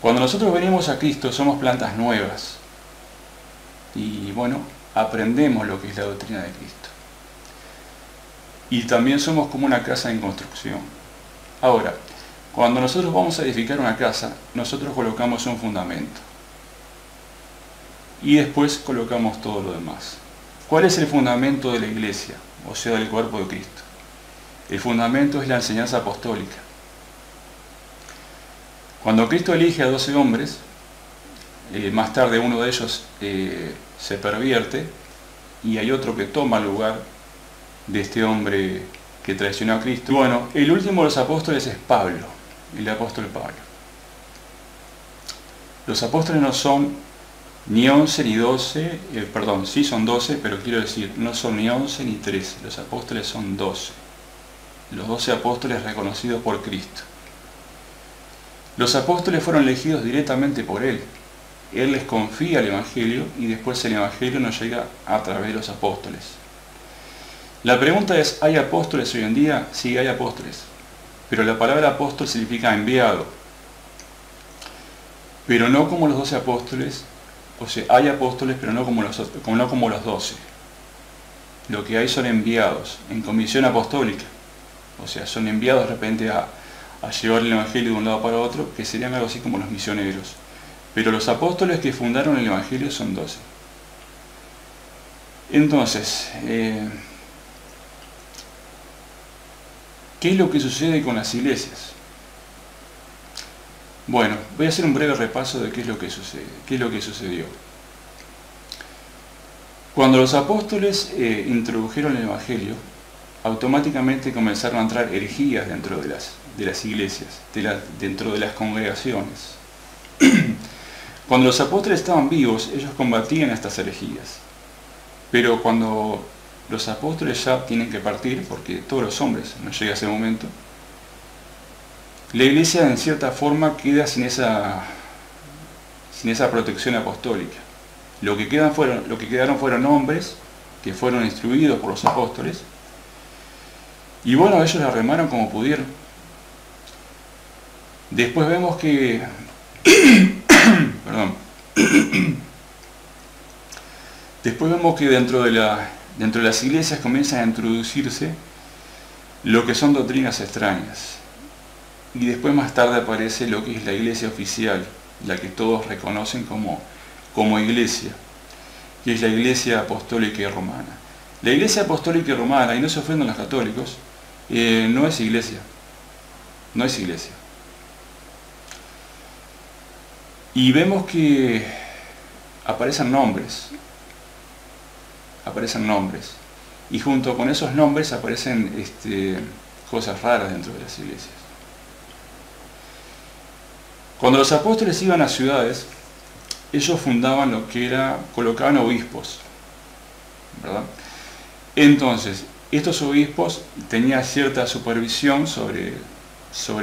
Cuando nosotros venimos a Cristo somos plantas nuevas y bueno, aprendemos lo que es la doctrina de Cristo. Y también somos como una casa en construcción. Ahora, cuando nosotros vamos a edificar una casa, nosotros colocamos un fundamento y después colocamos todo lo demás. ¿Cuál es el fundamento de la iglesia, o sea, del cuerpo de Cristo? El fundamento es la enseñanza apostólica. Cuando Cristo elige a 12 hombres, más tarde uno de ellos se pervierte y hay otro que toma el lugar de este hombre que traicionó a Cristo. Y bueno, el último de los apóstoles es Pablo, el apóstol Pablo. Los apóstoles no son ni 11 ni 12, perdón, sí son 12, pero quiero decir, no son ni 11 ni 13, los apóstoles son 12. Los 12 apóstoles reconocidos por Cristo. Los apóstoles fueron elegidos directamente por Él. Él les confía el Evangelio y después el Evangelio nos llega a través de los apóstoles. La pregunta es, ¿hay apóstoles hoy en día? Sí, hay apóstoles. Pero la palabra apóstol significa enviado. Pero no como los 12 apóstoles. O sea, hay apóstoles, pero no como los 12. Lo que hay son enviados, en comisión apostólica. O sea, son enviados de repente a llevar el Evangelio de un lado para otro, que serían algo así como los misioneros. Pero los apóstoles que fundaron el Evangelio son 12. Entonces, ¿qué es lo que sucede con las iglesias? Bueno, voy a hacer un breve repaso de qué es lo que sucede, qué es lo que sucedió. Cuando los apóstoles introdujeron el Evangelio, automáticamente comenzaron a entrar herejías dentro de las iglesias, dentro de las congregaciones. Cuando los apóstoles estaban vivos, ellos combatían estas herejías. Pero cuando los apóstoles ya tienen que partir, porque todos los hombres nos llega ese momento, la iglesia en cierta forma queda sin esa protección apostólica. Lo que quedaron fueron hombres que fueron instruidos por los apóstoles, y bueno, ellos la remaron como pudieron. Después vemos que perdón. Después vemos que dentro de las iglesias comienzan a introducirse lo que son doctrinas extrañas. Y después más tarde aparece lo que es la iglesia oficial, la que todos reconocen como iglesia, que es la iglesia apostólica y romana. La iglesia apostólica y romana, y no se ofendan los católicos, no es iglesia. No es iglesia. Y vemos que aparecen nombres. Y junto con esos nombres aparecen cosas raras dentro de las iglesias. Cuando los apóstoles iban a ciudades, ellos fundaban lo que colocaban obispos, ¿verdad? Entonces, estos obispos tenían cierta supervisión sobre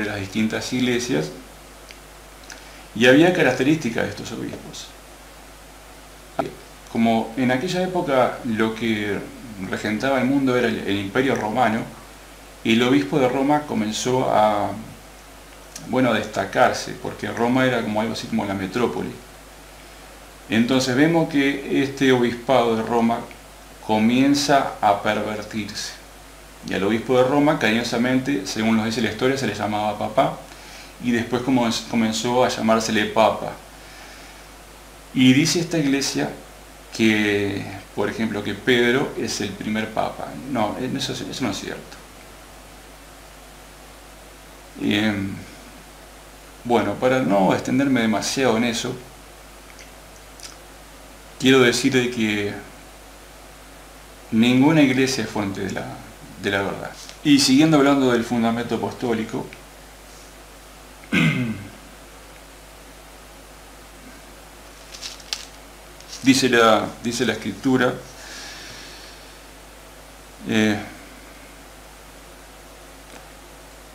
las distintas iglesias, y había características de estos obispos. Como en aquella época lo que regentaba el mundo era el Imperio Romano, el obispo de Roma comenzó a destacarse, porque Roma era como algo así como la metrópoli. Entonces vemos que este obispado de Roma comienza a pervertirse. Y al obispo de Roma, cariñosamente, según nos dice la historia, se le llamaba papá, y después comenzó a llamársele papa. Y dice esta iglesia que, por ejemplo, que Pedro es el primer papa. No, eso no es cierto. Bueno, para no extenderme demasiado en eso, quiero decir de que ninguna iglesia es fuente de la verdad. Y siguiendo hablando del fundamento apostólico, dice la Escritura,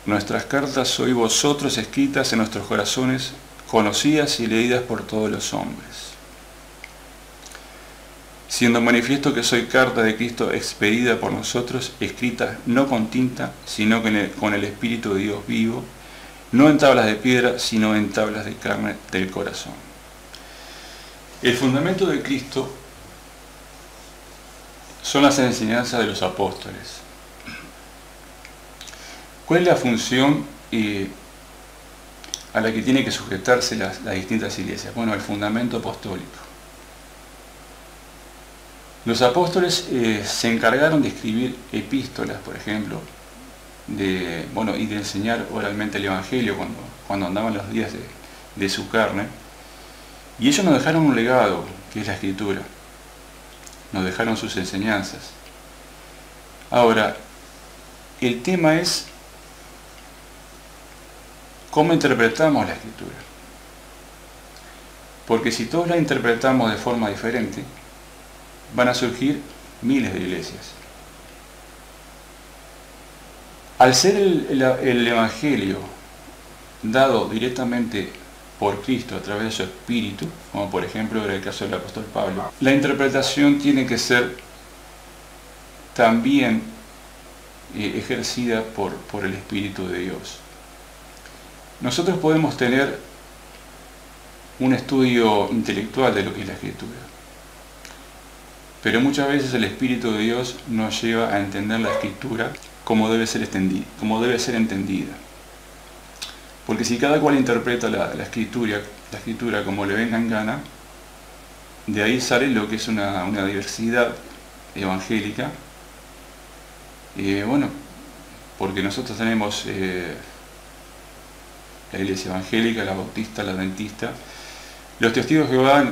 nuestras cartas sois vosotros escritas en nuestros corazones, conocidas y leídas por todos los hombres. Siendo manifiesto que soy carta de Cristo expedida por nosotros, escrita no con tinta, sino con el Espíritu de Dios vivo, no en tablas de piedra, sino en tablas de carne del corazón. El fundamento de Cristo son las enseñanzas de los apóstoles. ¿Cuál es la función a la que tienen que sujetarse las distintas iglesias? Bueno, el fundamento apostólico. Los apóstoles se encargaron de escribir epístolas, por ejemplo, y de enseñar oralmente el Evangelio cuando andaban los días de su carne. Y ellos nos dejaron un legado, que es la Escritura. Nos dejaron sus enseñanzas. Ahora, el tema es cómo interpretamos la Escritura. Porque si todos la interpretamos de forma diferente, van a surgir miles de iglesias. Al ser el Evangelio dado directamente por Cristo a través de su Espíritu, como por ejemplo era el caso del apóstol Pablo, la interpretación tiene que ser también ejercida por el Espíritu de Dios. Nosotros podemos tener un estudio intelectual de lo que es la Escritura, pero muchas veces el Espíritu de Dios nos lleva a entender la Escritura como debe ser entendida. Porque si cada cual interpreta la escritura como le venga en gana, de ahí sale lo que es una diversidad evangélica. Porque nosotros tenemos la iglesia evangélica, la bautista, la adventista. Los testigos de Jehová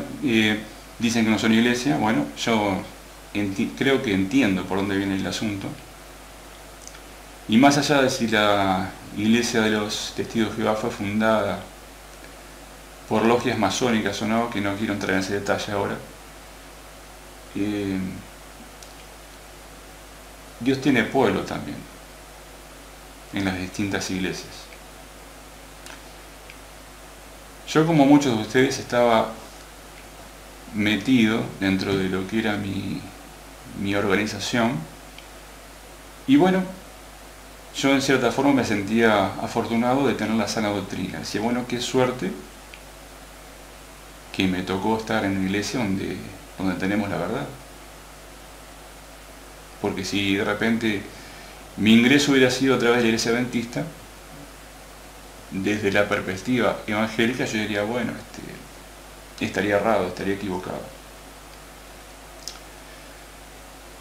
dicen que no son iglesia. Bueno, yo creo que entiendo por dónde viene el asunto. Y más allá de si la iglesia de los testigos de Jehová fue fundada por logias masónicas o no, que no quiero entrar en ese detalle ahora, Dios tiene pueblo también en las distintas iglesias. Yo, como muchos de ustedes, estaba metido dentro de lo que era mi organización, y bueno, yo en cierta forma me sentía afortunado de tener la sana doctrina. Decía, bueno, qué suerte que me tocó estar en una iglesia donde tenemos la verdad. Porque si de repente mi ingreso hubiera sido a través de la iglesia adventista, desde la perspectiva evangélica yo diría, bueno, estaría errado, estaría equivocado.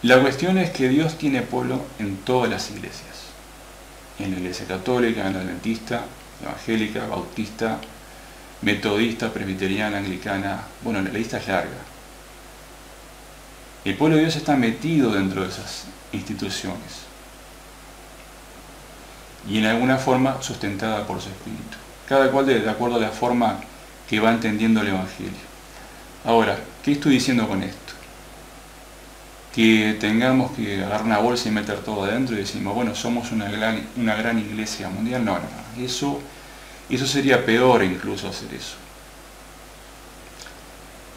La cuestión es que Dios tiene pueblo en todas las iglesias. En la iglesia católica, en la adventista, evangélica, bautista, metodista, presbiteriana, anglicana. Bueno, la lista es larga. El pueblo de Dios está metido dentro de esas instituciones y en alguna forma sustentada por su Espíritu. Cada cual de acuerdo a la forma que va entendiendo el Evangelio. Ahora, ¿qué estoy diciendo con esto? Que tengamos que agarrar una bolsa y meter todo adentro y decimos, bueno, somos una gran iglesia mundial. No. Eso sería peor incluso hacer eso.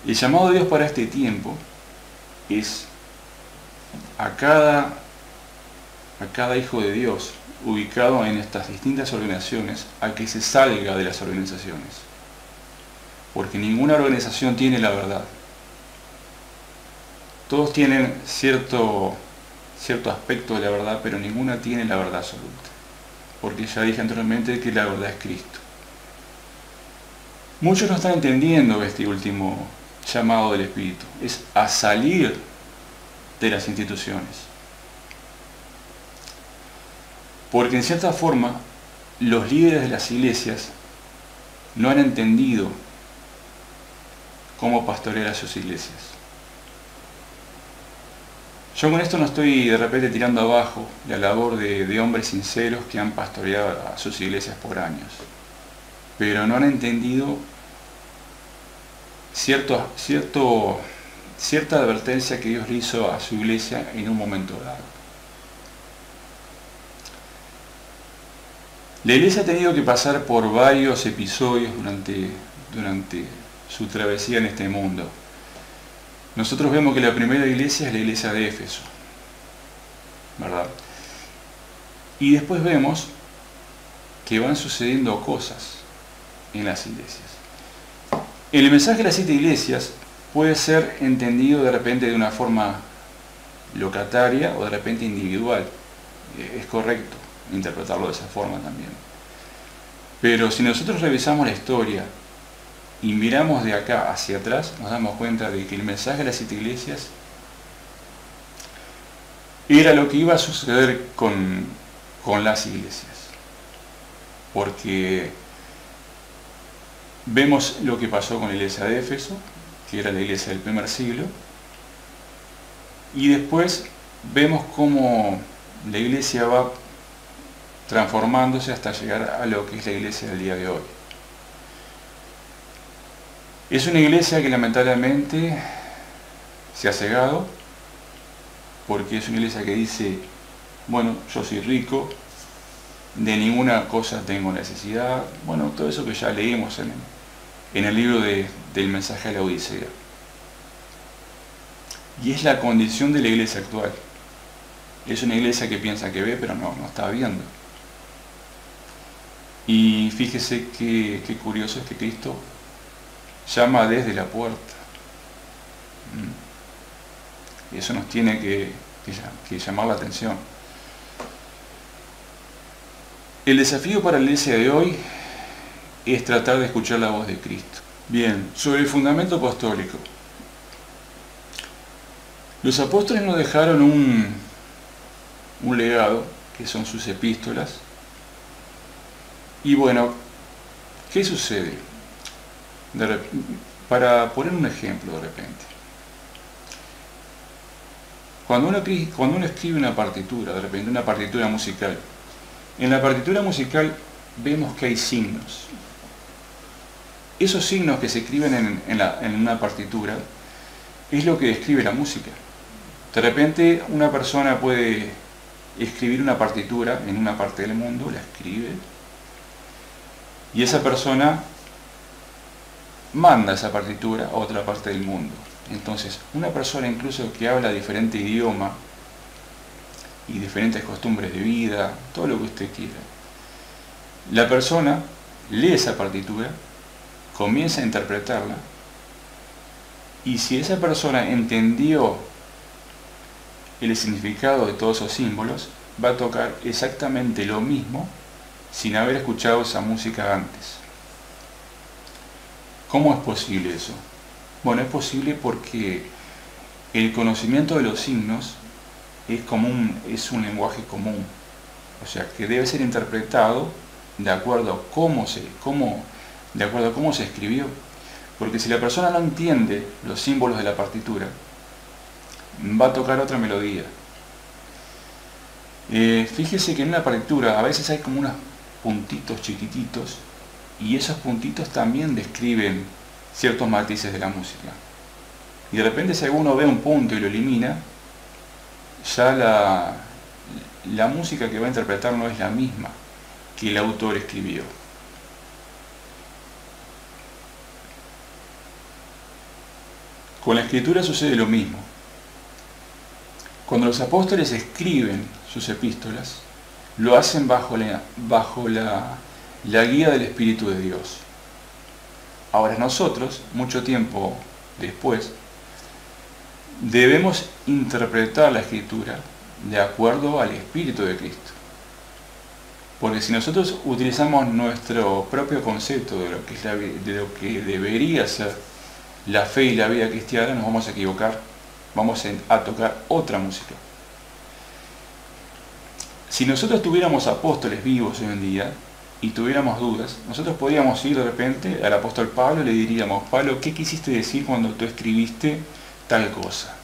El llamado de Dios para este tiempo es a cada hijo de Dios ubicado en estas distintas organizaciones a que se salga de las organizaciones. Porque ninguna organización tiene la verdad. Todos tienen cierto aspecto de la verdad, pero ninguna tiene la verdad absoluta. Porque ya dije anteriormente que la verdad es Cristo. Muchos no están entendiendo este último llamado del Espíritu. Es a salir de las instituciones. Porque en cierta forma, los líderes de las iglesias no han entendido cómo pastorear a sus iglesias. Yo con esto no estoy de repente tirando abajo la labor de hombres sinceros que han pastoreado a sus iglesias por años, pero no han entendido cierta advertencia que Dios le hizo a su iglesia en un momento dado. La iglesia ha tenido que pasar por varios episodios durante su travesía en este mundo. Nosotros vemos que la primera iglesia es la iglesia de Éfeso, ¿verdad? Y después vemos que van sucediendo cosas en las iglesias. El mensaje de las 7 iglesias puede ser entendido de repente de una forma locataria o de repente individual. Es correcto interpretarlo de esa forma también. Pero si nosotros revisamos la historia y miramos de acá hacia atrás, nos damos cuenta de que el mensaje de las 7 iglesias era lo que iba a suceder con las iglesias. Porque vemos lo que pasó con la iglesia de Éfeso, que era la iglesia del primer siglo, y después vemos cómo la iglesia va transformándose hasta llegar a lo que es la iglesia del día de hoy. Es una iglesia que lamentablemente se ha cegado, porque es una iglesia que dice, bueno, yo soy rico, de ninguna cosa tengo necesidad, bueno, todo eso que ya leímos en el libro del mensaje a la Odisea. Y es la condición de la iglesia actual. Es una iglesia que piensa que ve, pero no está viendo. Y fíjese qué curioso es que Cristo llama desde la puerta. Y eso nos tiene que llamar la atención. El desafío para la iglesia de hoy es tratar de escuchar la voz de Cristo. Bien, sobre el fundamento apostólico. Los apóstoles nos dejaron un legado, que son sus epístolas. Y bueno, ¿qué sucede? Para poner un ejemplo de repente. Cuando uno escribe una partitura, de repente una partitura musical, en la partitura musical vemos que hay signos. Esos signos que se escriben en una partitura es lo que describe la música. De repente una persona puede escribir una partitura en una parte del mundo, la escribe, y esa persona manda esa partitura a otra parte del mundo. Entonces, una persona incluso que habla diferente idioma y diferentes costumbres de vida, todo lo que usted quiera, la persona lee esa partitura, comienza a interpretarla, y si esa persona entendió el significado de todos esos símbolos, va a tocar exactamente lo mismo sin haber escuchado esa música antes. ¿Cómo es posible eso? Bueno, es posible porque el conocimiento de los signos es un lenguaje común, o sea, que debe ser interpretado de acuerdo a cómo se escribió. Porque si la persona no entiende los símbolos de la partitura, va a tocar otra melodía. Fíjese que en una partitura a veces hay como unos puntitos chiquititos, y esos puntitos también describen ciertos matices de la música. Y de repente si alguno ve un punto y lo elimina, ya la música que va a interpretar no es la misma que el autor escribió. Con la escritura sucede lo mismo. Cuando los apóstoles escriben sus epístolas, lo hacen bajo la guía del Espíritu de Dios. Ahora nosotros, mucho tiempo después, debemos interpretar la Escritura de acuerdo al Espíritu de Cristo. Porque si nosotros utilizamos nuestro propio concepto de lo que debería ser la fe y la vida cristiana, nos vamos a equivocar, vamos a tocar otra música. Si nosotros tuviéramos apóstoles vivos hoy en día y tuviéramos dudas, nosotros podríamos ir de repente al apóstol Pablo y le diríamos: Pablo, ¿qué quisiste decir cuando tú escribiste tal cosa?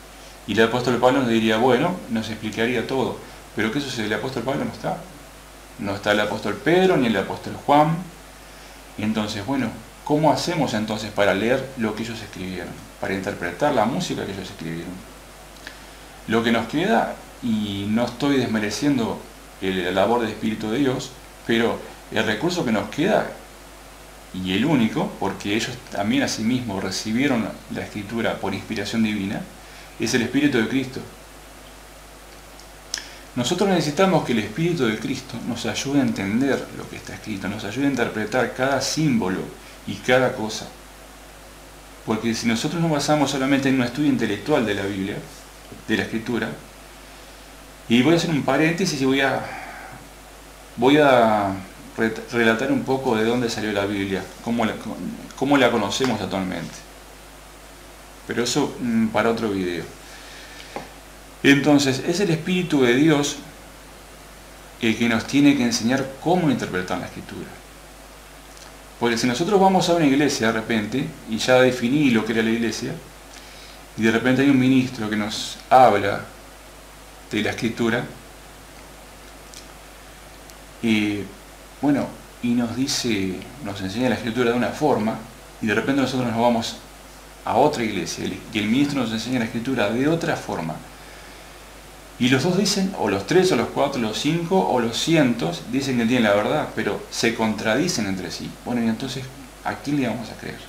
Y el apóstol Pablo nos diría, bueno, nos explicaría todo. Pero ¿qué sucede? El apóstol Pablo no está. No está el apóstol Pedro ni el apóstol Juan. Entonces, bueno, ¿cómo hacemos entonces para leer lo que ellos escribieron? Para interpretar la música que ellos escribieron. Lo que nos queda, y no estoy desmereciendo la labor del Espíritu de Dios, pero el recurso que nos queda, y el único, porque ellos también a sí mismos recibieron la Escritura por inspiración divina, es el Espíritu de Cristo. Nosotros necesitamos que el Espíritu de Cristo nos ayude a entender lo que está escrito, nos ayude a interpretar cada símbolo y cada cosa. Porque si nosotros nos basamos solamente en un estudio intelectual de la Biblia, de la Escritura, y voy a hacer un paréntesis y voy a relatar un poco de dónde salió la Biblia, cómo la conocemos actualmente. Pero eso para otro video. Entonces, es el Espíritu de Dios el que nos tiene que enseñar cómo interpretar la Escritura. Porque si nosotros vamos a una iglesia de repente, y ya definí lo que era la iglesia, y de repente hay un ministro que nos habla de la Escritura, y bueno, y nos dice, nos enseña la Escritura de una forma, y de repente nosotros nos vamos a otra iglesia, y el ministro nos enseña la Escritura de otra forma. Y los dos dicen, o los tres, o los cuatro, o los cinco, o los cientos, dicen que tienen la verdad, pero se contradicen entre sí. Bueno, y entonces, ¿a quién le vamos a creer?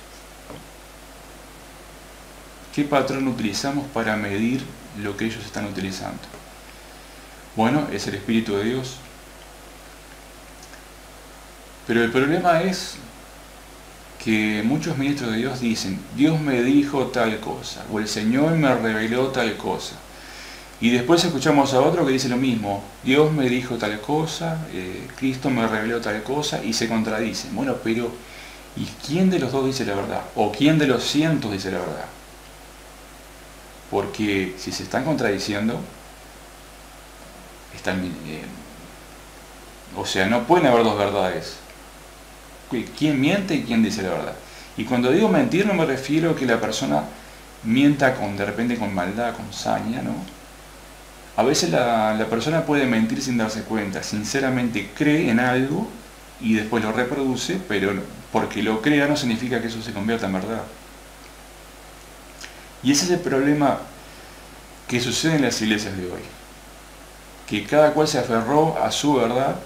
¿Qué patrón utilizamos para medir lo que ellos están utilizando? Bueno, es el Espíritu de Dios. Pero el problema es que muchos ministros de Dios dicen, Dios me dijo tal cosa, o el Señor me reveló tal cosa. Y después escuchamos a otro que dice lo mismo, Dios me dijo tal cosa, Cristo me reveló tal cosa, y se contradicen. Bueno, pero ¿y quién de los dos dice la verdad? ¿O quién de los cientos dice la verdad? Porque si se están contradiciendo, o sea, no pueden haber dos verdades. ¿Quién miente y quién dice la verdad? Y cuando digo mentir no me refiero a que la persona mienta de repente con maldad, con saña, ¿no? A veces la persona puede mentir sin darse cuenta, sinceramente cree en algo y después lo reproduce, pero porque lo crea no significa que eso se convierta en verdad. Y ese es el problema que sucede en las iglesias de hoy, que cada cual se aferró a su verdad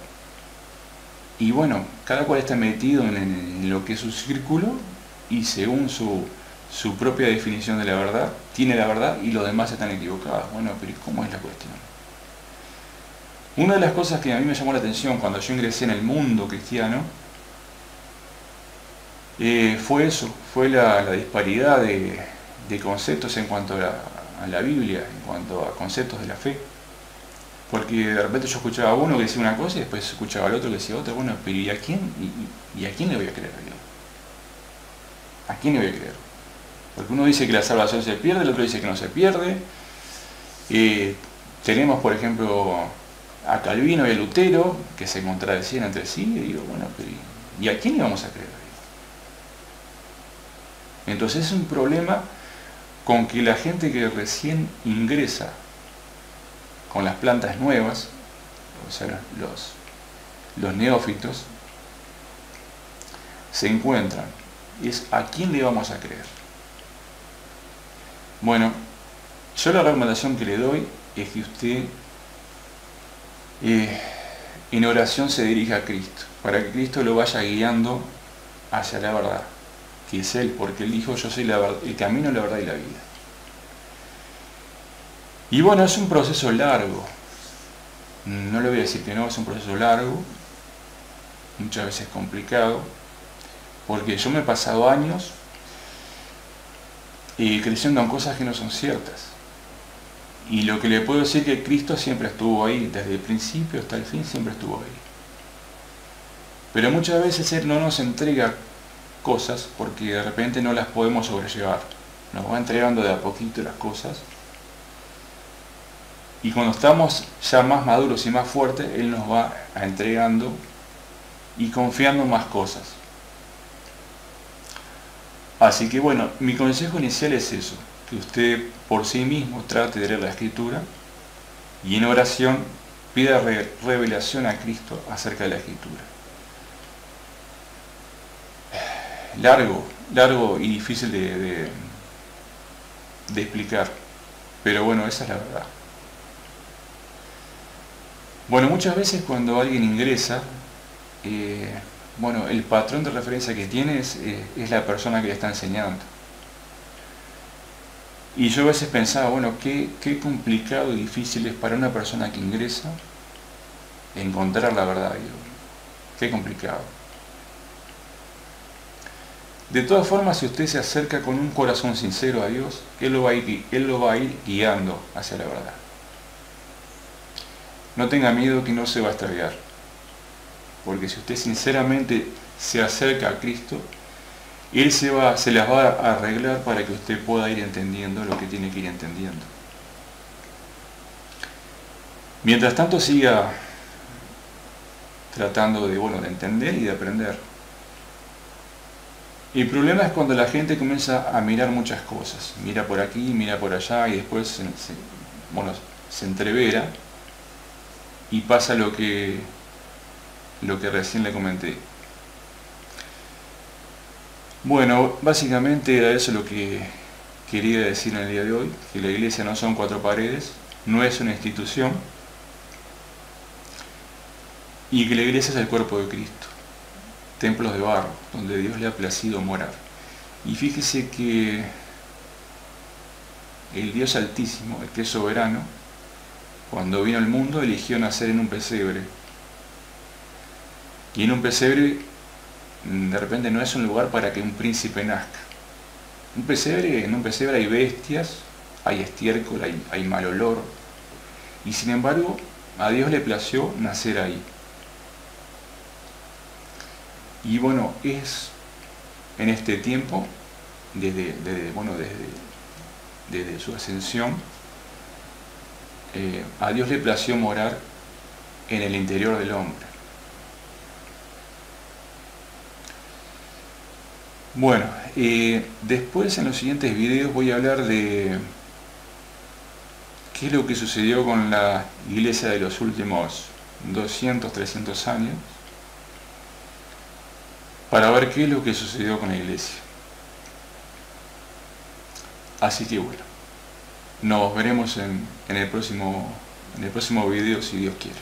y bueno, cada cual está metido en lo que es su círculo y según su propia definición de la verdad, tiene la verdad y los demás están equivocados. Bueno, pero ¿cómo es la cuestión? Una de las cosas que a mí me llamó la atención cuando yo ingresé en el mundo cristiano fue eso, fue la disparidad de conceptos en cuanto a la Biblia, en cuanto a conceptos de la fe. Porque de repente yo escuchaba a uno que decía una cosa y después escuchaba al otro que decía otra. Bueno, pero ¿y a quién le voy a creer yo? ¿A quién le voy a creer? Porque uno dice que la salvación se pierde, el otro dice que no se pierde. Tenemos, por ejemplo, a Calvino y a Lutero, que se contradecían entre sí, y digo, bueno, pero ¿y a quién le vamos a creer? Entonces es un problema con que la gente que recién ingresa con las plantas nuevas, o sea, los neófitos, se encuentran. Es ¿a quién le vamos a creer? Bueno, yo la recomendación que le doy es que usted en oración se dirija a Cristo, para que Cristo lo vaya guiando hacia la verdad, que es Él, porque Él dijo, yo soy el camino, la verdad y la vida. Y bueno, es un proceso largo, no le voy a decir que no, es un proceso largo, muchas veces complicado, porque yo me he pasado años creyendo en cosas que no son ciertas. Y lo que le puedo decir es que Cristo siempre estuvo ahí, desde el principio hasta el fin siempre estuvo ahí. Pero muchas veces Él no nos entrega cosas porque de repente no las podemos sobrellevar. Nos va entregando de a poquito las cosas. Y cuando estamos ya más maduros y más fuertes, Él nos va entregando y confiando en más cosas. Así que bueno, mi consejo inicial es eso, que usted por sí mismo trate de leer la Escritura y en oración pida revelación a Cristo acerca de la Escritura. Largo y difícil de explicar, pero bueno, esa es la verdad. Bueno, muchas veces cuando alguien ingresa, bueno, el patrón de referencia que tiene es la persona que le está enseñando. Y yo a veces pensaba, bueno, qué complicado y difícil es para una persona que ingresa encontrar la verdad de Dios. Qué complicado. De todas formas, si usted se acerca con un corazón sincero a Dios, Él lo va a ir guiando hacia la verdad. No tenga miedo que no se va a extraviar, porque si usted sinceramente se acerca a Cristo, Él se las va a arreglar para que usted pueda ir entendiendo lo que tiene que ir entendiendo. Mientras tanto, siga tratando de entender y de aprender. El problema es cuando la gente comienza a mirar muchas cosas. Mira por aquí, mira por allá y después se entrevera y pasa lo que recién le comenté. Bueno, básicamente era eso lo que quería decir en el día de hoy, que la iglesia no son 4 paredes, no es una institución, y que la iglesia es el cuerpo de Cristo, templos de barro, donde Dios le ha placido morar. Y fíjese que el Dios Altísimo, el que es soberano, cuando vino al mundo eligió nacer en un pesebre. Y en un pesebre, de repente, no es un lugar para que un príncipe nazca. En un pesebre hay bestias, hay estiércol, hay mal olor. Y sin embargo, a Dios le plació nacer ahí. Y bueno, es en este tiempo, desde su ascensión, a Dios le plació morar en el interior del hombre. Bueno, después en los siguientes videos voy a hablar de qué es lo que sucedió con la iglesia de los últimos 200, 300 años, para ver qué es lo que sucedió con la iglesia. Así que bueno, nos veremos en el próximo video si Dios quiere.